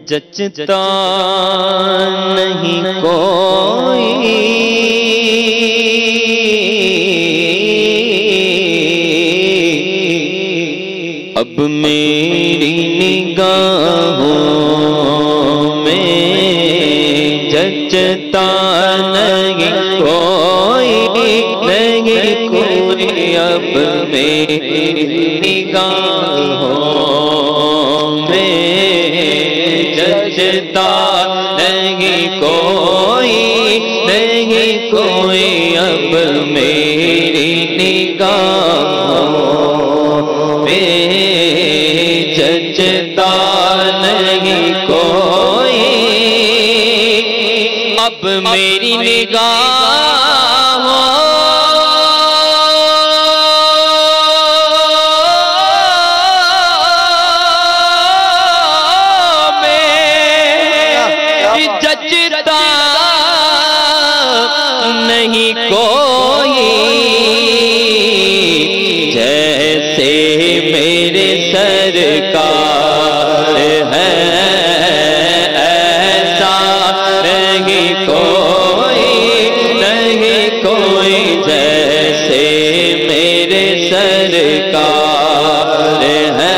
جچتا نہیں کوئی اب میری نگاہوں میں جچتا نہیں کوئی اب میری نگاہوں میں جچتا نہیں کوئی اب میری نگاہوں میں جچتا نہیں کوئی اب میری نگاہوں جچتا نہیں کوئی جیسے میرے سرکار ہے ایسا نہیں کوئی جیسے میرے سرکار ہے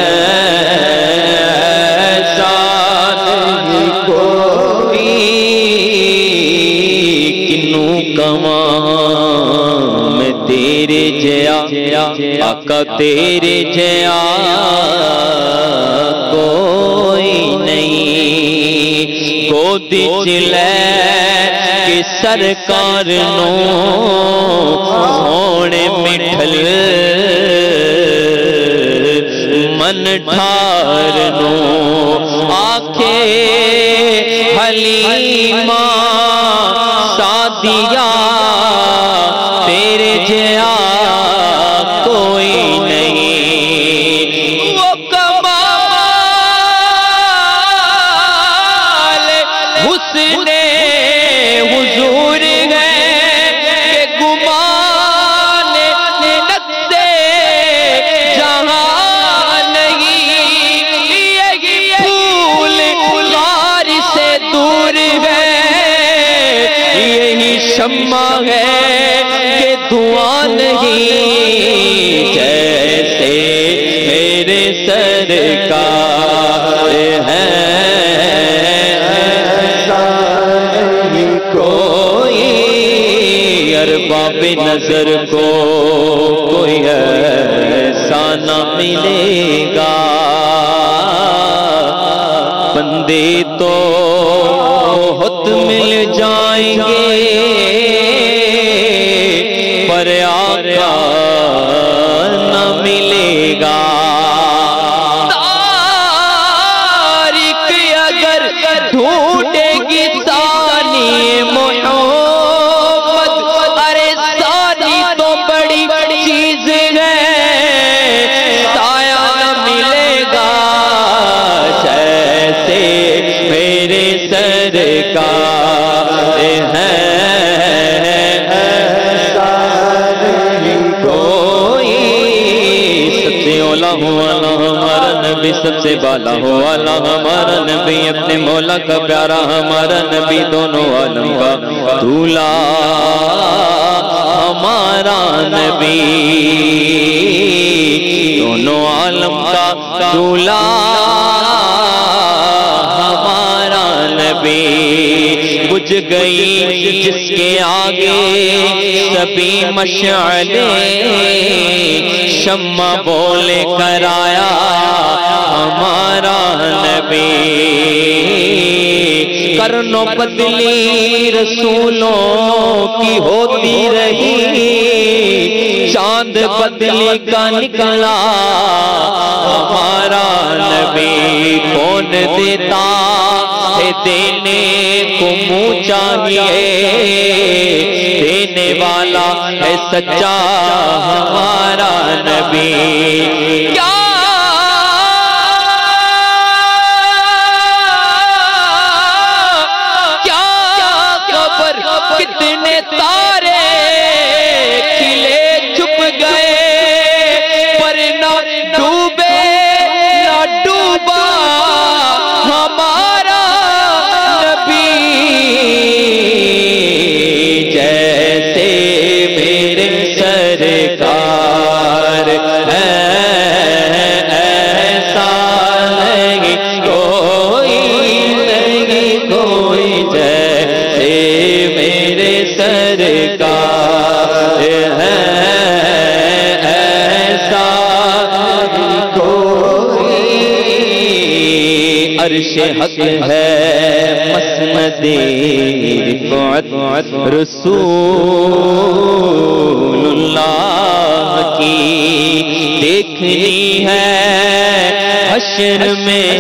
میں تیرے جیا آقا تیرے جیا کوئی نہیں گودی چلے کہ سرکار نو سونے مٹھل من ٹھار نو آکھے حلیمہ سادیا تیرے جیا کوئی نہیں وہ کمال حسن حضور ہے کہ گمان نقص جہاں نہیں یہ پھول غار سے دور ہے یہی شمع ہے کہ دعا نہیں جیسے میرے سرکار ہے ایسا نہیں کوئی ارباب نظر کو کوئی ایسا نہ ملے گا بندے تو بہت مل جائیں گے پر آقا نہ ملے گا تاریخ اگر ڈھونڈے گی ثانی محمد ارے ثانی تو بڑی چیز ہے سایہ نہ ملے گا جیسے میرے سرکار ہے ایسا نہیں کوئی سب سے اولا ہوالا ہمارا نبی سب سے بالا ہوالا ہمارا نبی اپنے مولا کا پیارا ہمارا نبی دونوں عالم کا دھولا ہمارا نبی دونوں عالم کا دھولا ہمارا نبی بجھ گئی جس کے آگے سبھی مشعلیں شمع بولے کر آیا ہمارا نبی کرنوں بدلی رسولوں کی ہوتی رہی چاند بدلی کا نکلا ہمارا نبی کون دیتا ہے دینے کو منہ چاہیے دینے والا ہے سچا ہمارا نبی کیا خبر کتنے تارے کھلے چھپ گئے پر نہ ڈوبے نہ ڈوبا ہمارا عرش حق ہے مسند رفعت رسول اللہ کی دیکھنی ہے حشر میں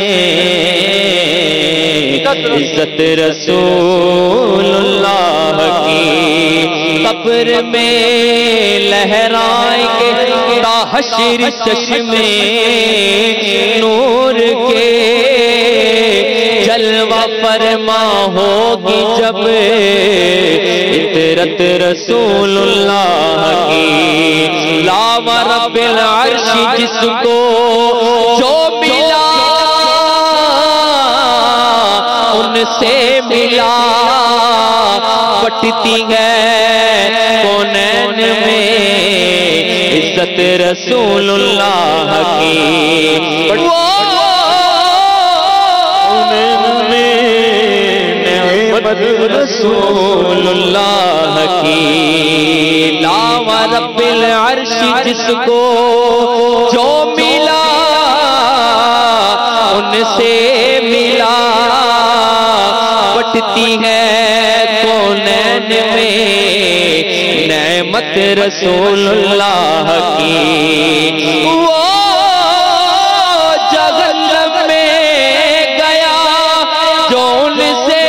عزت رسول اللہ کی قبر میں لہرائیں گے تا حشر چشمے نور کے جلوہ فرما ہوگی جب عطرت رسول اللہ کی لاو رب العرش جس کو جو ملا ان سے ملا بٹتی ہے کونین میں عزت رسول اللہ کی رسول اللہ کی لاو رب العرش جس کو جو ملا ان سے ملا بٹتی ہے کونین میں نعمت رسول اللہ کی جہنم میں گیا جو ان سے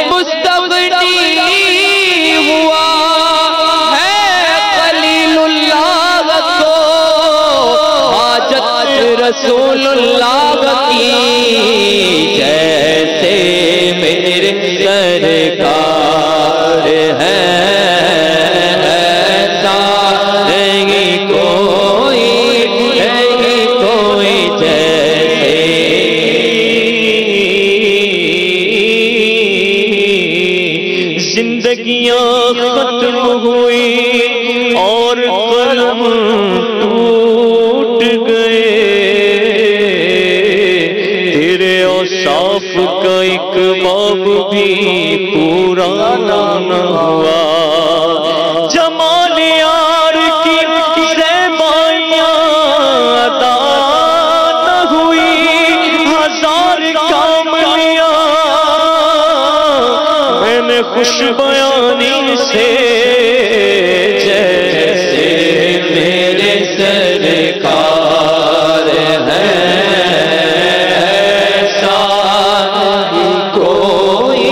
مستغنی ہوا ہے خلیل اللہ کو حاجت رسول اللہ کی جیسے میرے سرکار ہے ایسا نہیں کوئی جیسے زندگیاں ختم ہوئی اور قلم ٹوٹ گئے تیرے اوصاف کا ایک باب بھی پورا نہ ہوا جمال یار کی زیبائیاں ادا نہ ہوئی ہزار کاملیاں میں نے خوش بیانی سے جیسے میرے سرکار ہیں ایسا کوئی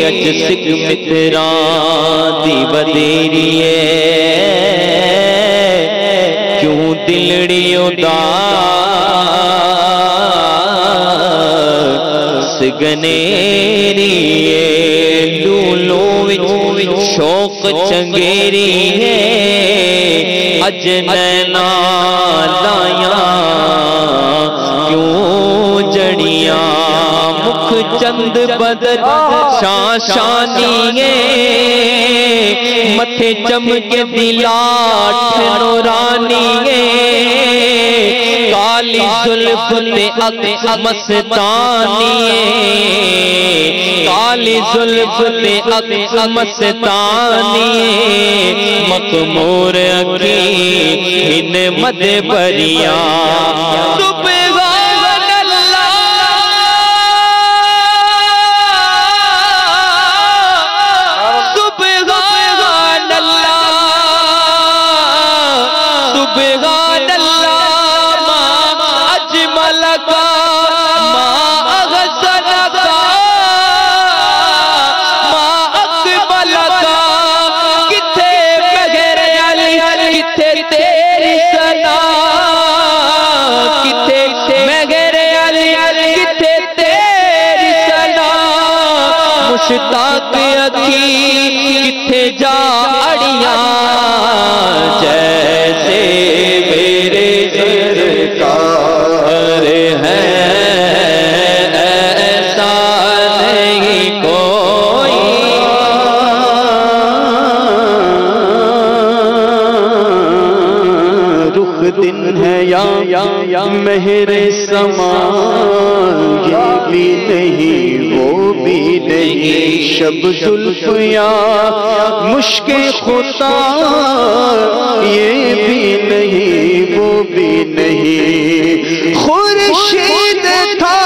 اجسک متران دی بدیریے کیوں دلڑی اداس گنیریے لولو شوق چنگیری ہے اج نینا لائیاں کیوں جڑیاں مکھ چند بدر شاشانی متھے چمکے دلاٹ نورانی کالی زلف تے اک مستانی کالی زلف تے اک مستانی مخمور اکھی ہن مد بریاں سبحان اللہ ما اجمل کا ما احسن کا ما اقبل کا کتھے بغیر علی کتھے تیری ثنا کتھے بغیر علی کتھے تیری ثنا مشتاق اکھی کتھے جا اڑیاں جیسے میرے سرکار ہیں ایسا نہیں کوئی رخ دن ہے یا مہر سما یہ بھی نہیں وہ بھی نہیں شب زلف یا مشک خطا یہ بھی نہیں وہ بھی نہیں خورشید تھا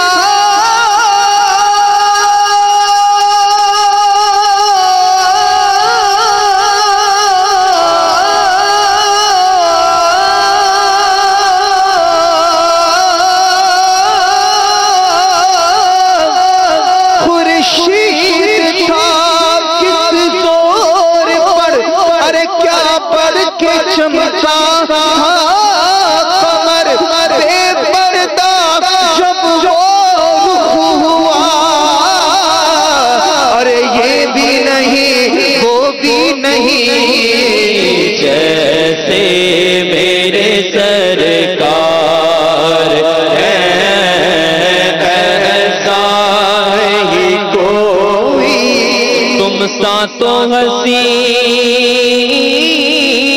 ساتوں ہنسی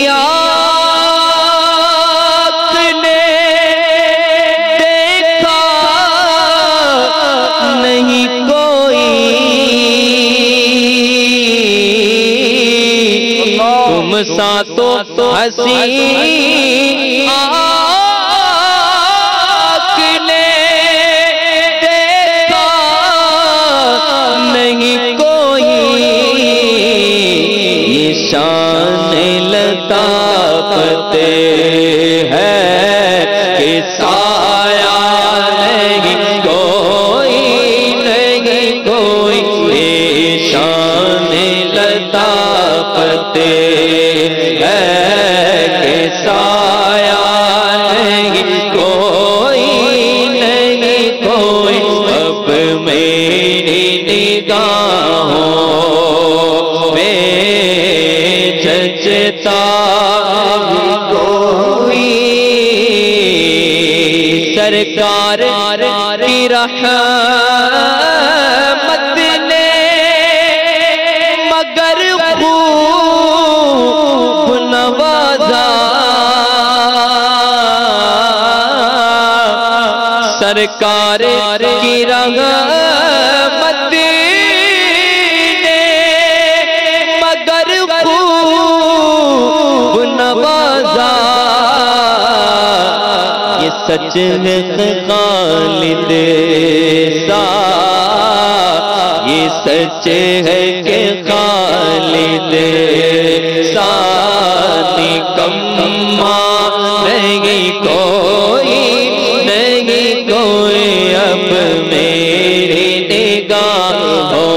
آنکھ نے دیکھا نہیں کوئی، تم ساتوں ہنسی آنکھ نے دیکھا نہیں کوئی، یہ شان لطافت ہے کہ سایہ نہیں کوئی، نہیں کوئی، یہ شان لطافت ہے کہ سایہ نہیں کوئی، نہیں کوئی، اب میری نگاہوں میں جچتا کوئی، سرکار کی رحمت نے مگر خوب نوازا، سرکار کی رحمت نے مگر خوب نوازا، یہ سچ ہے خالد سا، یہ سچ ہے کہ خالد سا نکما نہیں کوئی، نہیں کوئی، اب میری نگاہوں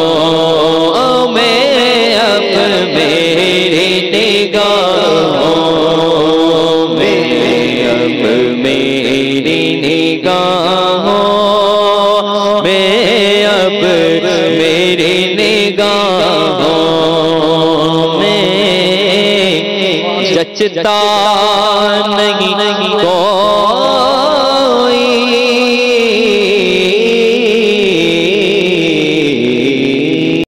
میں، اب میری نگاہوں میں، اب میری نگاہوں میں، اب میری نگاہوں میں جچتا نہیں کوئی،